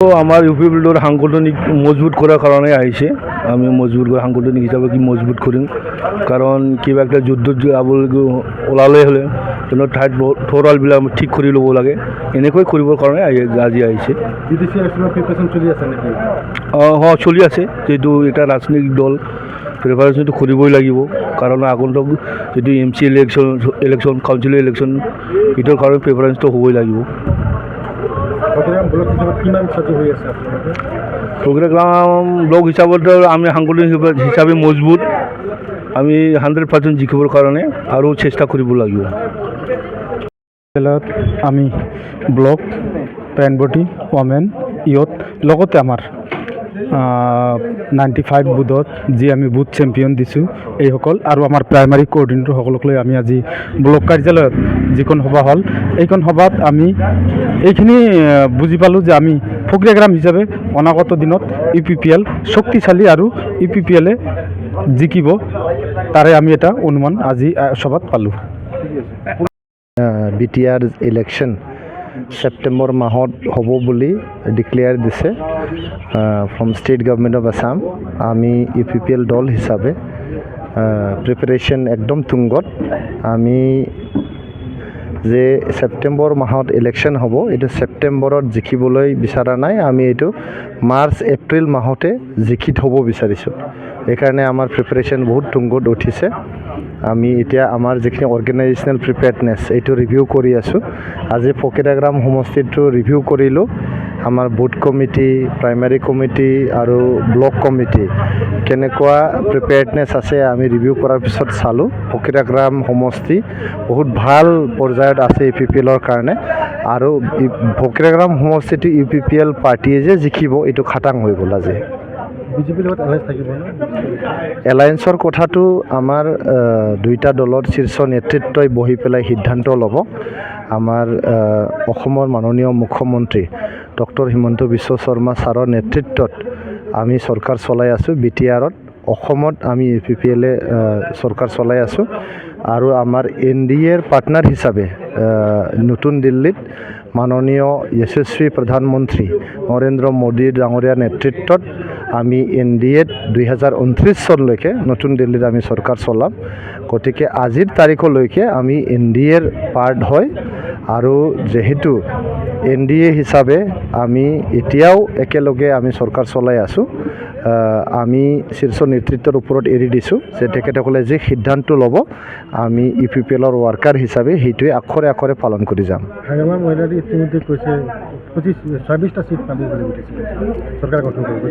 তো আমাৰ ইউপি বিল্ডৰ সাংগঠনিক মজবুত কৰাৰ কাৰণে আহিছে। আমি মজবুত কৰি সাংগঠনিক হিচাপে কি মজবুত কৰিম, কাৰণ কিবা একটা যুদ্ধত যাবলৈ ওলালে হ'লে তেনে ঠাইত থৰালবিলাক ঠিক কৰি ল'ব লাগে, এনেকৈ কৰিবৰ কাৰণে আজি আহিছে। বিদেশী ইলেকশ্যনৰ প্ৰিপাৰেশ্যন চলি আছে নেকি? চলি আছে, যিহেতু এটা ৰাজনৈতিক দল প্ৰিপাৰেশ্যনটো কৰিবই লাগিব, কাৰণ আগন্তুক যদি MC ইলেকশ্যন কাউন্সিলৰ ইলেকশ্যন এইটোৰ কাৰণে প্ৰিপাৰেশ্যনটো হ'বই লাগিব। প্ৰগ্ৰাম ব্লক হিচাপত আমি সাংগঠনিক হিচাপে মজবুত, আমি 100% জিকিবৰ কাৰণে আৰু চেষ্টা কৰিব লাগিব। আমি ব্লক প্ৰাণৱতী ওমেন ইয়ত লগতে আমাৰ 95 বুথত যি আমি বুথ চেম্পিয়ন দিছোঁ এইসকল আৰু আমাৰ প্ৰাইমাৰী কোঅৰ্ডিনেটৰসকলক লৈ আমি আজি ব্লক কাৰ্যালয়ত যিখন সভা হ'ল, এইখন সভাত আমি এইখিনি বুজি পালোঁ যে আমি প্ৰগ্ৰাম হিচাপে অনাগত দিনত UPPL শক্তিশালী আৰু UPPLে জিকিব, তাৰে আমি এটা অনুমান আজি সভাত পালোঁ। BTR ইলেকশ্যন ছেপ্টেম্বৰ মাহত হ'ব বুলি ডিক্লেয়াৰ দিছে from state government of Assam. আমি UPPL দল হিচাপে প্ৰিপাৰেশ্যন একদম তুংগত। আমি যে ছেপ্টেম্বৰ মাহত ইলেকশ্যন হ'ব, এইটো ছেপ্টেম্বৰত জিকিবলৈ বিচৰা নাই, আমি এইটো মাৰ্চ এপ্ৰিল মাহতে জিকি থ'ব বিচাৰিছোঁ। সেইকাৰণে আমাৰ প্ৰিপাৰেশ্যন বহুত তুংগত উঠিছে। আমি এতিয়া আমাৰ যিখিনি অৰ্গেনাইজেশ্যনেল প্ৰিপেয়াৰ্ডনেছ এইটো ৰিভিউ কৰি আছোঁ। আজি ফকিৰাগ্ৰাম সমষ্টিটো ৰিভিউ কৰিলোঁ। আমাৰ বুথ কমিটি, প্ৰাইমাৰী কমিটি আৰু ব্লক কমিটি কেনেকুৱা প্ৰিপেয়াৰ্ডনেছ আছে আমি ৰিভিউ কৰাৰ পিছত চালোঁ। ফকিৰাগ্ৰাম সমষ্টি বহুত ভাল পৰ্যায়ত আছে UPPLৰ কাৰণে, আৰু ফকিৰাগ্ৰাম সমষ্টিটো UPPL পাৰ্টীয়ে যে জিকিব এইটো খাটাং হৈ গ'ল। আজি বিজেপিৰ লগত এলায়েন্স থাকিব ন? এলায়েন্সৰ কথাটো আমাৰ দুইটা দলৰ শীৰ্ষ নেতৃত্বই বহি পেলাই সিদ্ধান্ত ল'ব। আমাৰ অসমৰ মাননীয় মুখ্যমন্ত্ৰী ডক্টৰ হিমন্ত বিশ্ব শৰ্মা ছাৰৰ নেতৃত্বত আমি চৰকাৰ চলাই আছোঁ। BTRত অসমত আমি UPPLে চৰকাৰ চলাই আছোঁ, আৰু আমাৰ NDAৰ পাৰ্টনাৰ হিচাপে নতুন দিল্লীত মাননীয় যশস্বী প্ৰধানমন্ত্ৰী নৰেন্দ্ৰ মোদী ডাঙৰীয়াৰ নেতৃত্বত আমি NDAত 2029 চনলৈকে নতুন দিল্লীত আমি চৰকাৰ চলাম। গতিকে আজিৰ তাৰিখলৈকে আমি NDAৰ পাৰ্ট হয়, আৰু যিহেতু NDA হিচাপে আমি এতিয়াও একেলগে আমি চৰকাৰ চলাই আছোঁ। আমি শীৰ্ষ নেতৃত্বৰ ওপৰত এৰি দিছোঁ যে তেখেতসকলে যি সিদ্ধান্ত ল'ব আমি UPPLৰ ৱাৰ্কাৰ হিচাপে সেইটোৱে আখৰে আখৰে পালন কৰি যাম। হাইৰামাৰ মহিলাটি ইতিমধ্যে কৈছে 26টা চিট পাব বুলি কৈছে চৰকাৰ গঠন কৰিব।